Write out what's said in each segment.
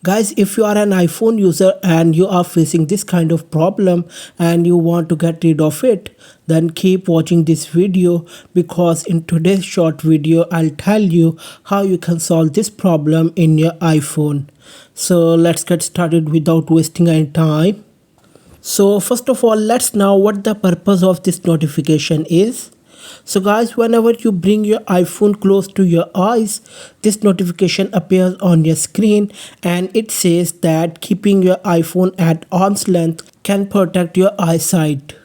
Guys, if you are an iPhone user and you are facing this kind of problem and you want to get rid of it, then keep watching this video, because in today's short video I'll tell you how you can solve this problem in your iPhone. So let's get started without wasting any time. So first of all, let's know what the purpose of this notification is. So guys, whenever you bring your iPhone close to your eyes, this notification appears on your screen and it says that keeping your iPhone at arm's length can protect your eyesight.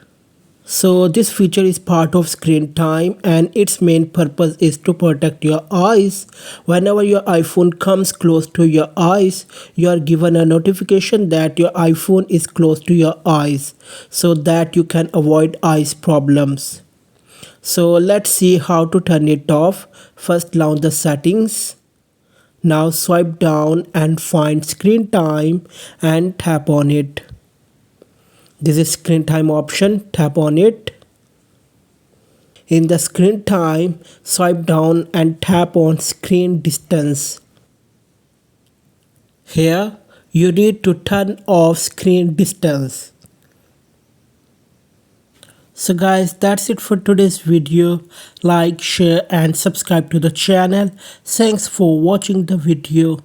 So this feature is part of screen time and its main purpose is to protect your eyes. Whenever your iPhone comes close to your eyes, you are given a notification that your iPhone is close to your eyes so that you can avoid eyes problems. So let's see how to turn it off. First, launch the settings. Now swipe down and find screen time and tap on it. This is screen time option, tap on it. In the screen time, swipe down and tap on screen distance. Here, you need to turn off screen distance. So guys, that's it for today's video. Like, share and subscribe to the channel. Thanks for watching the video.